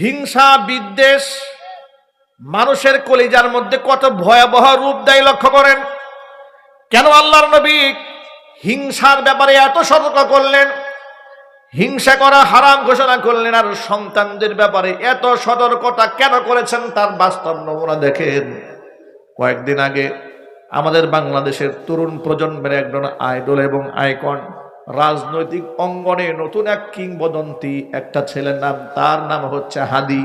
হিংসা বিদ্বেষ মানুষের কলিজার মধ্যে কত ভয়াবহ রূপ দেয় লক্ষ্য করেন। কেন আল্লাহর নবী হিংসার ব্যাপারে এত সতর্ক করলেন, হিংসা করা হারাম ঘোষণা করলেন, আর সন্তানদের ব্যাপারে এত সতর্কতা কেন করেছেন তার বাস্তব নমুনা দেখেন। কয়েকদিন আগে আমাদের বাংলাদেশের তরুণ প্রজন্মের একজন আইডল এবং আইকন, রাজনৈতিক অঙ্গনে নতুন এক কিংবদন্তি একটা ছেলের নাম, তার নাম হচ্ছে হাদি।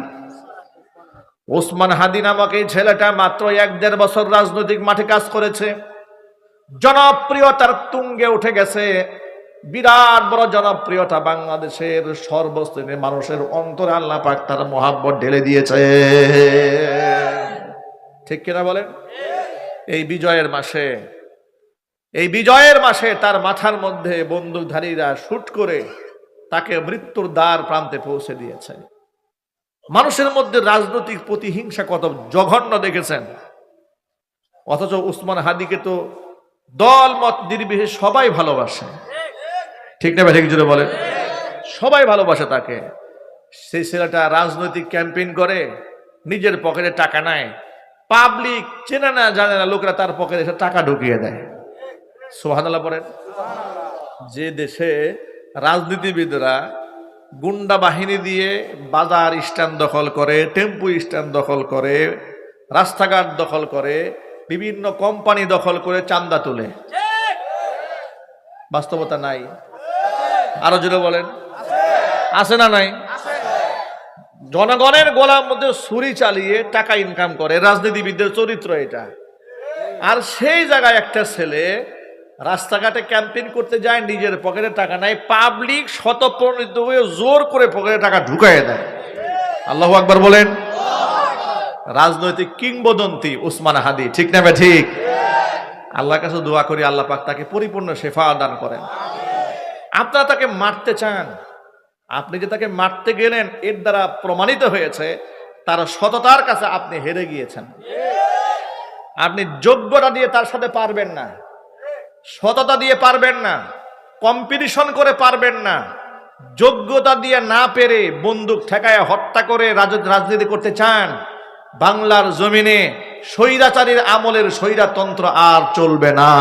ওসমান হাদি নামক এই ছেলেটা মাত্র 1-1.5 বছর রাজনৈতিক মাঠে কাজ করেছে, জনপ্রিয়তার তুঙ্গে উঠে গেছে, বিরাট বড় জনপ্রিয়তা। বাংলাদেশের সর্বশ্রেণীর মানুষের অন্তরে আল্লাহ পাক তার মহাব্বত ঢেলে দিয়েছে, ঠিক কিনা বলেন? এই বিজয়ের মাসে তার মাথার মধ্যে বন্দুকধারীরা শুট করে তাকে মৃত্যুর দ্বার প্রান্তে পৌঁছে দিয়েছে। মানুষের মধ্যে রাজনৈতিক প্রতিহিংসা কত জঘন্য দেখেছেন। অথচ ওসমান হাদিকে তো দল মত নির্বিশেষে সবাই ভালোবাসে, ঠিক না? ঠিক জোরে বলেন, সবাই ভালোবাসে তাকে। সেই ছেলেটা রাজনৈতিক ক্যাম্পেইন করে, নিজের পকেটে টাকা নেয়, পাবলিক চেনে না জানে না লোকেরা তার পকেটে এসে টাকা ঢুকিয়ে দেয়। সুবহানাল্লাহ পড়েন। যে দেশে রাজনীতিবিদরা গুন্ডা বাহিনী দিয়ে বাজার স্ট্যান্ড দখল করে, টেম্পু স্ট্যান্ড দখল করে, রাস্তাঘাট দখল করে, বিভিন্ন কোম্পানি দখল করে চাঁদা তোলে, বাস্তবতা নাই? আরো জোরে বলেন, আছে না নাই? জনগণের গলার মধ্যে ছুরি চালিয়ে টাকা ইনকাম করে রাজনীতিবিদদের চরিত্র এটা। আর সেই জায়গায় একটা ছেলে রাস্তাঘাটে ক্যাম্পেইন করতে যায়, নিজের পকেটে টাকা নাই, পাবলিক স্বতঃপ্রণোদিত হয়ে জোর করে পকেটে টাকা ঢুকাইয়ে দেয়। আল্লাহু আকবার বলেন। রাজনৈতিক কিংবদন্তি ওসমান হাদি, ঠিক না? ঠিক। আল্লাহর কাছে দোয়া করি আল্লাহ পাক তাকে পরিপূর্ণ শেফা দান করেন। আপনারা তাকে মারতে চান, আপনি যে তাকে মারতে গেলেন এর দ্বারা প্রমাণিত হয়েছে তার সততার কাছে আপনি হেরে গিয়েছেন। আপনি যোগ্যতা দিয়ে তার সাথে পারবেন না, সততা দিয়ে পারবেন না, কম্পিটিশন করে পারবেন না। যোগ্যতা দিয়ে না পেরে বন্দুক ঠেকায় হত্যা করে রাজনীতি করতে চান, বাংলার জমিনে স্বৈরাচারীর আমলের স্বৈরাতন্ত্র আর চলবে না।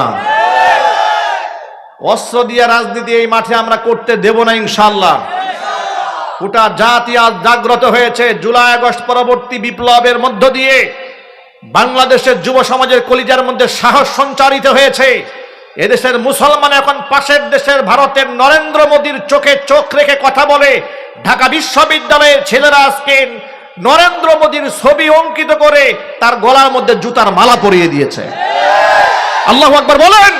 অস্ত্র দিয়ে রাজনীতি এই মাঠে আমরা করতে দেব না ইনশাআল্লাহ। গোটা জাতি আজ জাগ্রত হয়েছে। জুলাই আগস্ট পরবর্তী বিপ্লবের মধ্য দিয়ে বাংলাদেশের যুব সমাজের কলিজার মধ্যে সাহস সঞ্চারিত হয়েছে। এদেশের মুসলমান এখন পাশের দেশের ভারতের নরেন্দ্র মোদীর চোখে চোখ রেখে কথা বলে। ঢাকা বিশ্ববিদ্যালয়ের ছেলেরা আজকে নরেন্দ্র মোদীর ছবি অঙ্কিত করে তার গলার মধ্যে জুতার মালা পরিয়ে দিয়েছে। আল্লাহু আকবার বলেন।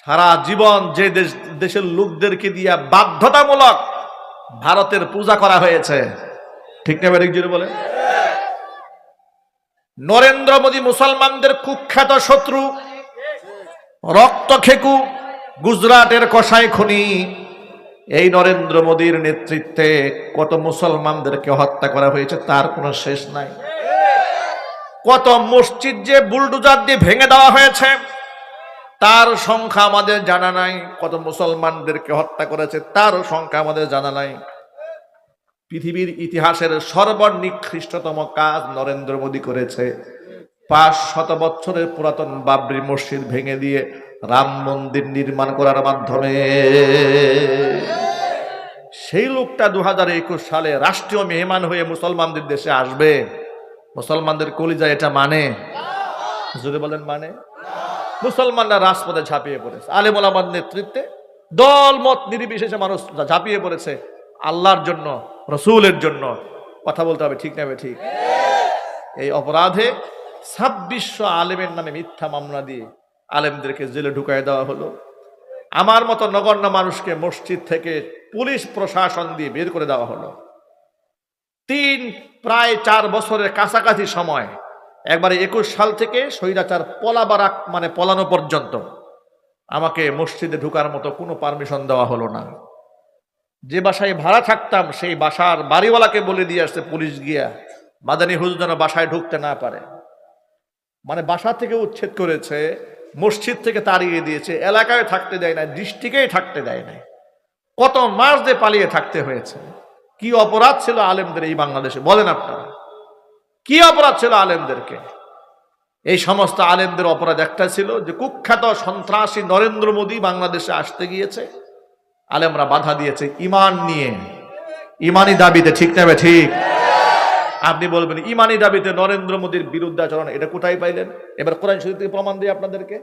সারা জীবন যে দেশের লোকদেরকে দিয়া বাধ্যতামূলক ভারতের পূজা করা হয়েছে, ঠিক না? জোরে বলেন। নরেন্দ্র মোদী মুসলমানদের কুখ্যাত শত্রু, রক্তখেকু, গুজরাটের কসাই খুনি। এই নরেন্দ্র মোদীর নেতৃত্বে কত মুসলমানদেরকে হত্যা করা হয়েছে তার কোনো শেষ নাই। কত মসজিদ যে বুলডোজার দিয়ে ভেঙে দেওয়া হয়েছে তার সংখ্যা আমাদের জানা নাই। কত মুসলমানদেরকে হত্যা করেছে তার সংখ্যা আমাদের জানা নাই। পৃথিবীর ইতিহাসের সর্বনিকৃষ্টতম কাজ নরেন্দ্র মোদী করেছে। 500 বছরের পুরাতন বাবরি মসজিদ ভেঙে দিয়ে রাম মন্দির নির্মাণ করার মাধ্যমে। সেই লোকটা 2021 সালে রাষ্ট্রীয় মেহমান হয়ে মুসলমানদের দেশে আসবে। মুসলমানদের কলিজা এটা মানে? জোরে বলেন, মানে? মুসলমানরা রাজপথে ঝাঁপিয়ে পড়েছে, আলেম ওলামার নেতৃত্বে দল মত নির্বিশেষে মানুষ ঝাঁপিয়ে পড়েছে আল্লাহর জন্য, রসুলের জন্য। কথা বলতে হবে, ঠিক না? ঠিক। এই অপরাধে 2600 আলেমের নামে মিথ্যা মামলা দিয়ে আলেমদেরকে জেলে ঢুকাই দেওয়া হলো। আমার মতো নগণ্য মানুষকে মসজিদ থেকে পুলিশ প্রশাসন দিয়ে বের করে দেওয়া হলো। প্রায় 4 বছরের কাছাকাছি সময়, একবারে 21 সাল থেকে স্বৈরাচার পলানো পর্যন্ত আমাকে মসজিদে ঢুকার মতো কোনো পারমিশন দেওয়া হলো না। যে বাসায় ভাড়া থাকতাম সেই বাসার বাড়িওয়ালাকে বলে দিয়ে আসছে পুলিশ গিয়া, মাদানী হুজুর যেন বাসায় ঢুকতে না পারে। মানে বাসা থেকে উচ্ছেদ করেছে, মসজিদ থেকে তাড়িয়ে দিয়েছে, এলাকায় থাকতে দেয় না, ডিস্ট্রিক্টেই থাকতে দেয় না। কত মাস দিয়ে পালিয়ে থাকতে হয়েছে। কি অপরাধ ছিল আলেমদের এই বাংলাদেশে? বলেন আপনারা, কি অপরাধ ছিল আলেমদেরকে? এই সমস্ত আলেমদের অপরাধ একটা ছিল যে কুখ্যাত সন্ত্রাসী নরেন্দ্র মোদী বাংলাদেশে আসতে গিয়েছে, আলেমরা বাধা দিয়েছে ইমান নিয়ে, ইমানি দাবিতে। ঠিক না ঠিক? আপনি বলবেন ইমানি দাবিতে নরেন্দ্র মোদীর বিরুদ্ধে আচরণ, এটা কোথায় পাইলেন? এবার কোরআন শরীফ থেকে প্রমাণ দিই আপনাদেরকে,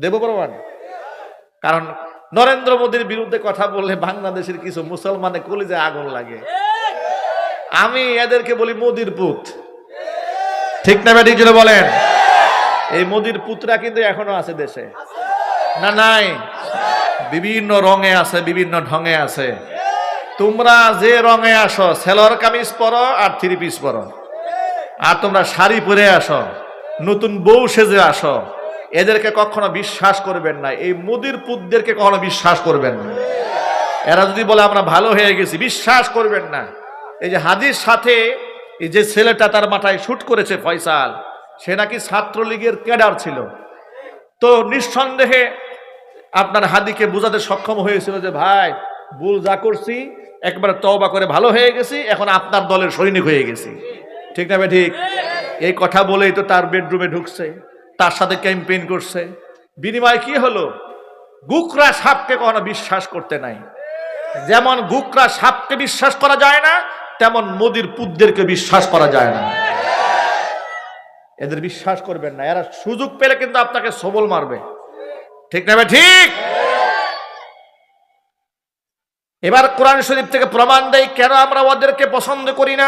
দেব প্রমাণ। কারণ নরেন্দ্র মোদীর বিরুদ্ধে কথা বললে বাংলাদেশের কিছু মুসলমানের কলিজায় আগুন লাগে। আমি এদেরকে বলি মোদীর পুত। ঠিক না ঠিক জন্য বলেন? এই মোদীর পুতরা কিন্তু এখনো আছে দেশে, না নাই? বিভিন্ন রঙে আছে, বিভিন্ন ঢঙে আছে। তোমরা যে রঙে আসো, সেলর কামিজ পরো আর থ্রি পিস পরো, আর তোমরা শাড়ি পরে আসো, নতুন বউ সেজে আসো, এদেরকে কখনো বিশ্বাস করবেন না। এই মোদীর পুতদেরকে কখনো বিশ্বাস করবেন না। এরা যদি বলে আমরা ভালো হয়ে গেছি, বিশ্বাস করবেন না। এই যে হাদির সাথে এই যে ছেলেটা তার মাথায় শুট করেছে ফয়সাল, সে নাকি ছাত্রলীগের ক্যাডার ছিল। তো নিঃসন্দেহে আপনার হাদিকে বোঝাতে সক্ষম হয়েছিল যে ভাই ভুল যা করছি একবার তওবা করে ভালো হয়ে গেছি, এখন আপনার দলের সৈনিক হয়ে গেছি। ঠিক না ভাই ঠিক? এই কথা বলেই তো তার বেডরুমে ঢুকছে, তার সাথে ক্যাম্পেইন করছে। বিনিময় কি হলো? গুকরা সাপকে কখনো বিশ্বাস করতে নাই। যেমন গুকরা সাপকে বিশ্বাস করা যায় না, তেমন মোদির পুতদেরকে বিশ্বাস করা যায় না। এদের বিশ্বাস করবেন না, এরা সুযোগ পেলে কিন্তু আপনাকে সবল মারবে। ঠিক না ভাই ঠিক? এবার কোরআন শরীফ থেকে প্রমাণ দেয় কেন আমরা ওদেরকে পছন্দ করি না।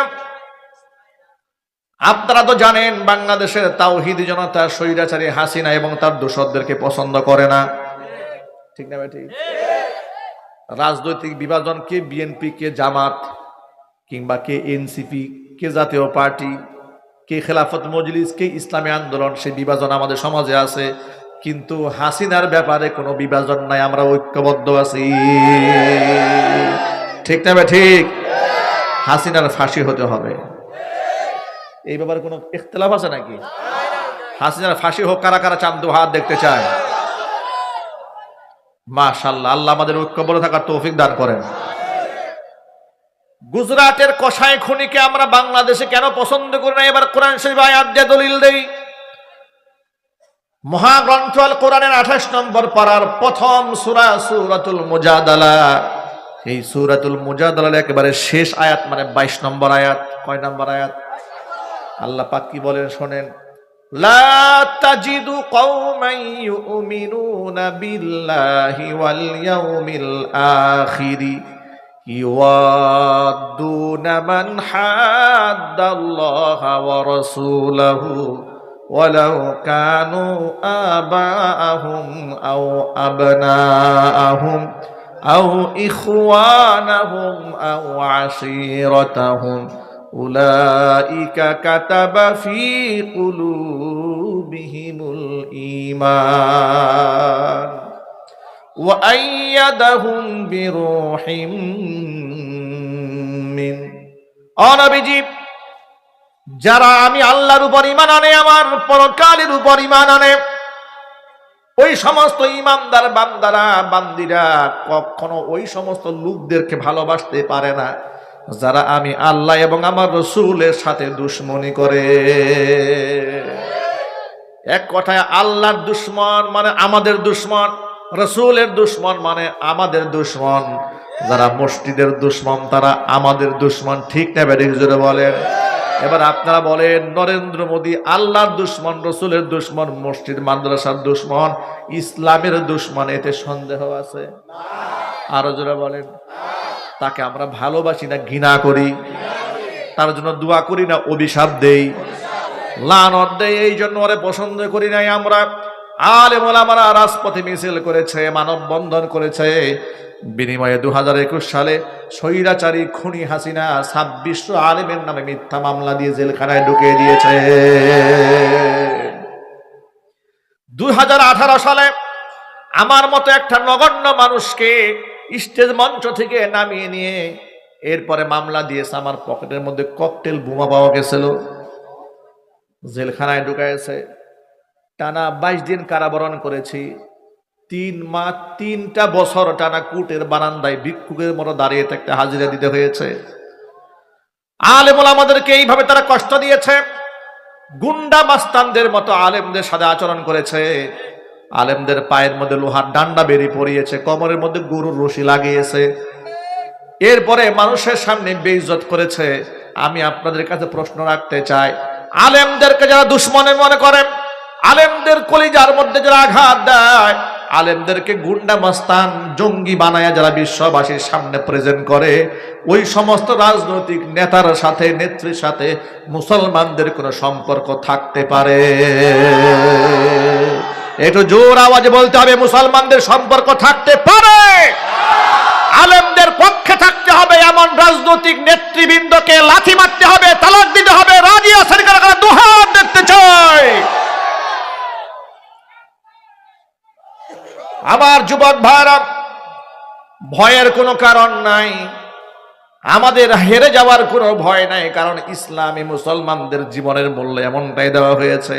আপনারা তো জানেন বাংলাদেশের তাওহীদি জনতা স্বৈরাচারী হাসিনা এবং তার দোসরদেরকে পছন্দ করে না। ঠিক না ভাই ঠিক? রাজনৈতিক বিভাজন, কে বিএনপি, কে জামাত, কিংবা কে এনসিপি, কে জাতীয় পার্টি, কে খেলাফত মজলিস, কে ইসলামী আন্দোলন, সেই বিভাজন আমাদের সমাজে আছে। কিন্তু হাসিনার ব্যাপারে কোনো বিভাজন নাই, আমরা ঐক্যবদ্ধ আছি। ঠিক না ভাই ঠিক? হাসিনার ফাঁসি হতে হবে, এই ব্যাপারে কোনো ইখতিলাফ আছে নাকি? হাসিনার ফাঁসি হোক। কারা কারা চান? দু হাত দেখতে চায়। মাশাআল্লাহ, আল্লাহ আমাদের ঐক্যবদ্ধ থাকার তৌফিক দান করেন। গুজরাটের কসাই খুনিকে আমরা বাংলাদেশে কেন পছন্দ করি না? এবার কোরআন শরীফ আয়াত দিয়ে দলিল দেই। মহাগ্রন্থ আল কোরআনের 28 নম্বর পারার প্রথম সূরা সূরাতুল মুজাদালা। এই সূরাতুল মুজাদালার একেবারে শেষ আয়াত, মানে 22 নম্বর আয়াত। কয় নম্বর আয়াত? আল্লাহ পাক কি বলেন শোনেন। লা তাজিদু কওমান ইউমিনুনা বিল্লাহি ওয়াল ইয়াউমিল আখিরি ইওয়াদুনা মান হাদ্দাল্লাহা ওয়া রাসূলাহু ওয়ালাউ কানু আবাআহুম আও আবনাআহুম আও ইখওয়ানাহুম আও আশীরাতাহুম উলাইকা কাতাবা ফি কুলুবিহিমুল ঈমান ওয়া আইয়াদাহুম বিরূহিম মিন। ও নবীজি, যারা আমি আল্লাহর উপর ঈমান আনে, আমার পরকালের উপর ঈমান আনে, ওই সমস্ত ঈমানদার বান্দারা বান্দিরা কখনো ওই সমস্ত লোকদেরকে ভালোবাসতে পারে না যারা আমি আল্লাহ এবং আমার রসুলের সাথে দুশমনি করে। এক কথায় আল্লাহর দুশমন মানে আমাদের দুশমন, রসুলের দুশমন মানে আমাদের দুশমন, যারা মসজিদের দুশমন তারা আমাদের দুশমন। ঠিক না বেঠিক জোরে বলেন? এবার আপনারা বলেন, নরেন্দ্র মোদী আল্লাহর দুশমন, রসুলের দুশমন, মসজিদ মাদ্রাসার দুশমন, ইসলামের দুশমন, এতে সন্দেহ আছে? আরো জোরে বলেন। তাকে আমরা ভালোবাসি না ঘৃণা করি? তার জন্য দোয়া করি না অভিশাপ দেই, লানত দেই? এই জন্য ওরে পছন্দ করি নাই আমরা। আলেম ওলামারা রাজপথে মিছিল করেছে, মানববন্ধন করেছে, বিনিময়ে 2021 সালে স্বৈরাচারী খুনি হাসিনা 2600 আলেমের নামে মিথ্যা মামলা দিয়ে জেলখানায় ঢুকিয়ে দিয়েছে। 2018 সালে আমার মতো একটা নগণ্য মানুষকে স্টেজ মঞ্চ থেকে নামিয়ে নিয়ে এরপরে মামলা দিয়েছে। আমার পকেটের মধ্যে ককটেল বোমা পাওয়া গেছিল, জেলখানায় ঢুকাইছে। টানা 22 দিন কারাবরণ করেছি। 3 মাস 3টা বছর টানা কোর্টের বারান্দায় ভিক্ষুকের মতো দাঁড়িয়ে থাকতে হাজিরা দিতে হয়েছে। আলেম ওলামাদেরকে এইভাবে তারা কষ্ট দিয়েছে, গুন্ডা মাস্তানদের মতো আলেমদের সাথে আচরণ করেছে। আলেমদের পায়ের মধ্যে লোহার ডান্ডা বেরিয়ে পড়িয়েছে, কোমরের মধ্যে গরুর রশি লাগিয়েছে, এরপরে মানুষের সামনে বেইজ্জত করেছে। আমি আপনাদের কাছে প্রশ্ন রাখতে চাই, আলেমদেরকে যারা দুশ্মনে মনে করেন, আলেমদের কলিজার মধ্যে যারা আঘাত দেয়, আলেমদেরকে গুন্ডা মাস্তান জঙ্গি বানায়া যারা বিশ্ববাসীর সামনে প্রেজেন্ট করে, ওই সমস্ত রাজনৈতিক নেতার সাথে নেত্রীর সাথে মুসলমানদের কোনো সম্পর্ক থাকতে পারে? একটু জোর আওয়াজে বলতে হবে, মুসলমানদের সম্পর্ক থাকতে পারে। আলেমদের পক্ষে থাকতে হবে এমন রাজনৈতিক নেতৃবৃন্দকে লাথি মারতে হবে, তালাক দিতে হবে। রাজি আছেন কারা? দুহাত দেখতে চাই। আমার যুবক ভাইরা, ভয়ের কোনো কারণ নাই, আমাদের হেরে যাওয়ার কোনো ভয় নাই, কারণ ইসলামী মুসলমানদের জীবনের মূল্য এমনটাই দেওয়া হয়েছে।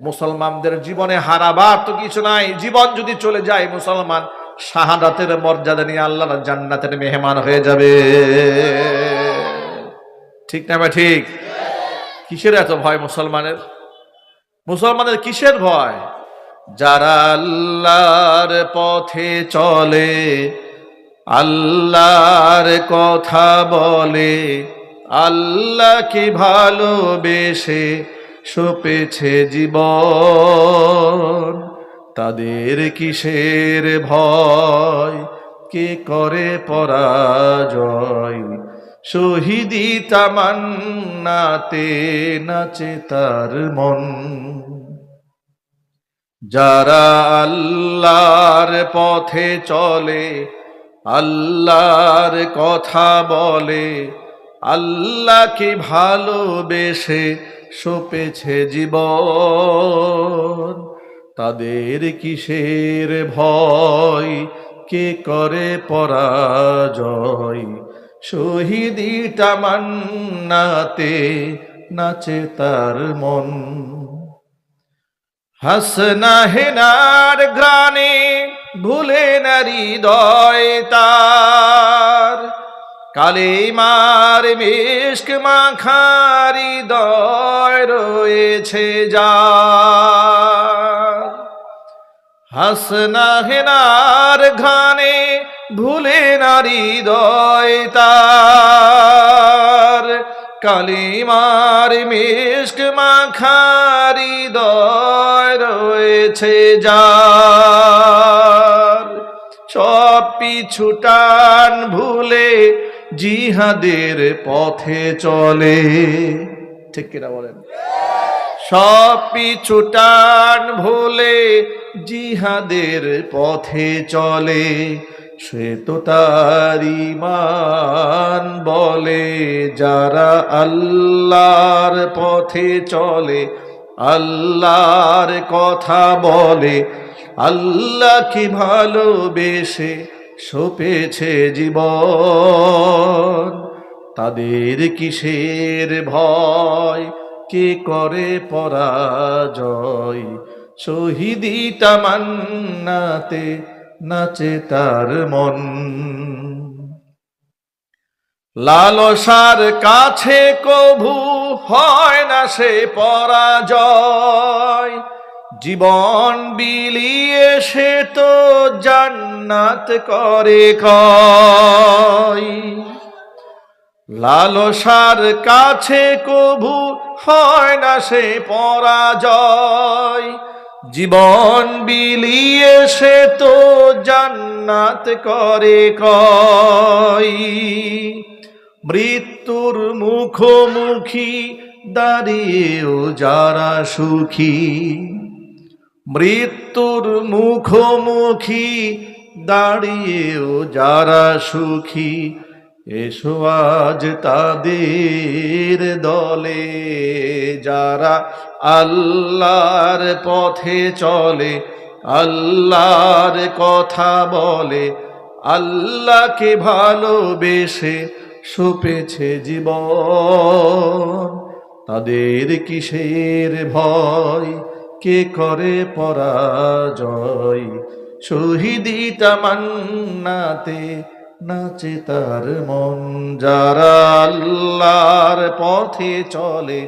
মুসলমানদের জীবনে হারাবার তো কিছু নাই। জীবন যদি চলে যায়, মুসলমান শাহাদাতের মর্যাদা নিয়ে আল্লাহর জান্নাতের মেহমান হয়ে যাবে। ঠিক না ভাই? ঠিক। কিসের এত ভয় মুসলমানের? মুসলমানের কিসের ভয়? যারা আল্লাহর পথে চলে, আল্লাহর কথা বলে, আল্লাহকে ভালোবেসে সপেছে জীবন, তাদের কিসের ভয়? কে করে পরাজয়? শহীদি তামান্নাতে নাচে তার মন। যারা আল্লাহর পথে চলে, আল্লাহর কথা বলে, আল্লাহকে ভালোবেসে সপেছে জীবন, তাদের কিসের ভয়? কে করে পরাজয়? শহীদি তামান্নাতে নাচে তার মন। হাসনা হেনার গ্রানে ভুলে না হৃদয় তার, কালেমার মিশক মাখা হৃদয় রয়েছে যার। হাসনা হেনার ঘ্রাণে ভুলে না হৃদয় তার, কালিমার মিশক মাখা হৃদয় রয়েছে যার। সব পিছু টান ভুলে জিহাদের পথে চলে। ঠিক কিনা বলেন? সব পিছু টান ভুলে জিহাদের পথে চলে, সে তো তার ঈমান বলে। যারা আল্লাহর পথে চলে, আল্লাহর কথা বলে, আল্লাহকে ভালোবেসে সপেছে জীবন, তাদের কিসের ভয়? কে করে পরাজয়? শহীদি তামান্নাতে নাচে তার মন। লালসার কাছে কভু হয় না সে পরাজয়, জীবন বিলিয়ে সে তো জান্নাত করে কয়। লালসার কাছে কভু হয় না সে পরাজয়, জীবন বিলিয়ে সে তো জান্নাত করে কয়। মৃত্যুর মুখোমুখি দাঁড়িয়েও যারা সুখী, মৃত্যুর মুখোমুখি দাঁড়িয়েও যারা সুখী, এসো আজ তাদের দলে। যারা আল্লাহর পথে চলে, আল্লাহর কথা বলে, আল্লাহকে ভালোবেসে সপেছে জীবন, তাদের কিসের ভয়? কে করে পরাজয়? শহীদি তামান্নাতে নাচে তার মন। যারা আল্লাহর পথে চলে,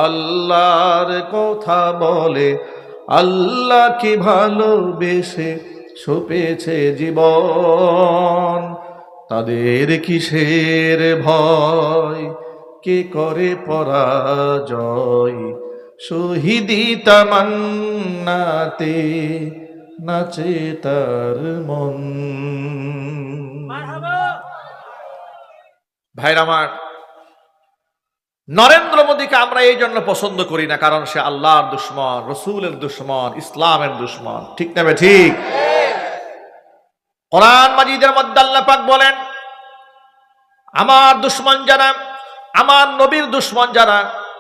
আল্লাহর কথা বলে, আল্লাহকে ভালোবেসে সপেছে জীবন, তাদের কিসের ভয়, কে করে পরাজয়? শহীদি তামান্নাতে নাচে তার মন। ভাইরা আমার, নরেন্দ্র মোদীকে আমরা এই জন্য পছন্দ করি না, কারণ সে আল্লাহর দুশ্মন, রসুলের দুশ্মন, ইসলামের দুশ্মন। ঠিক না ঠিক? কোরআন মাজিদের মধ্যে আল্লাহ পাক বলেন, আমার দুশ্মন যারা, আমার নবীর দুশ্মন যারা,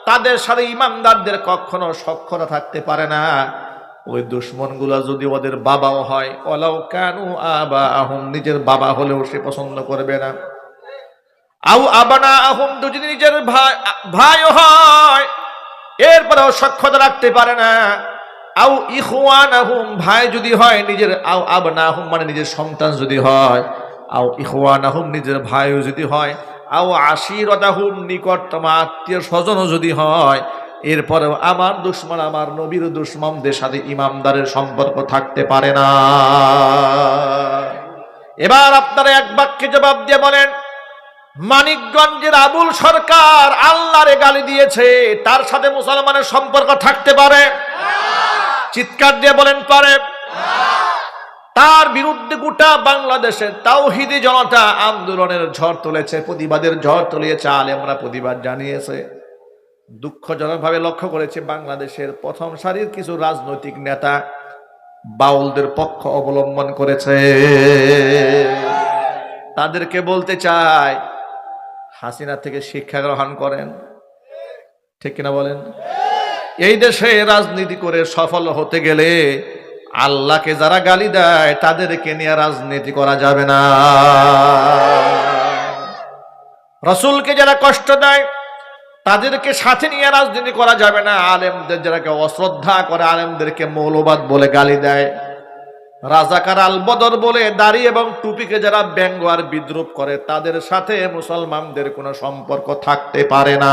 তাদের সাথে ইমানদারদের কখনো সখ্যতা থাকতে পারে না। ওই দুশ্মন গুলা যদি ওদের বাবাও হয়, ওয়ালাউ কানু আবাহুম, নিজের বাবা হলেও সে পছন্দ করবে না। আও আবনাহুম, যদি নিজের ভাইও হয় এরপরেও সখ্যতা রাখতে পারে না। আও ইখওয়ানাহুম, ভাই যদি হয় নিজের, আও আবনাহুম মানে নিজের সন্তান যদি হয়, আও ইখওয়ানাহুম নিজের ভাইও যদি হয়, আও আশিরাতাহুম নিকটতম আত্মীয় স্বজনও যদি হয়, এরপরেও আমার দুশ্মন, আমার নবীর দুশ্মনদের সাথে ইমানদারের সম্পর্ক থাকতে পারে না। এবার আপনারা এক বাক্যে জবাব দিয়ে বলেন, মানিকগঞ্জের আবুল সরকার আল্লাহরে গালি দিয়েছে, তার সাথে মুসলমানের সম্পর্ক থাকতে পারে? চিৎকার দিয়ে বলেন পারে? তার বিরুদ্ধে গোটা বাংলাদেশের তাওহীদি জনতা আন্দোলনের ঝড় তুলেছে, প্রতিবাদের ঝড় তুলিয়েছে, আলেমরা প্রতিবাদ জানিয়েছে। দুঃখজনকভাবে লক্ষ্য করেছে, বাংলাদেশের প্রথম সারির কিছু রাজনৈতিক নেতা বাউলদের পক্ষ অবলম্বন করেছে। তাদেরকে বলতে চাই, হাসিনা থেকে শিক্ষা গ্রহণ করেন। ঠিক কিনা বলেন? এই দেশে রাজনীতি করে সফল হতে গেলে আল্লাহকে যারা গালি দেয় তাদেরকে নিয়ে রাজনীতি করা যাবে না। রাসূলকে যারা কষ্ট দেয় তাদেরকে সাথে নিয়ে রাজনীতি করা যাবে না। আলেমদের যারাকে অশ্রদ্ধা করে, আলেমদেরকে মৌলবাদ বলে গালি দেয়, রাজাকার আল বদর বলে দাড়ি এবং টুপিকে যারা ব্যঙ্গ আর বিদ্রুপ করে, তাদের সাথে মুসলমানদের কোনো সম্পর্ক থাকতে পারে না।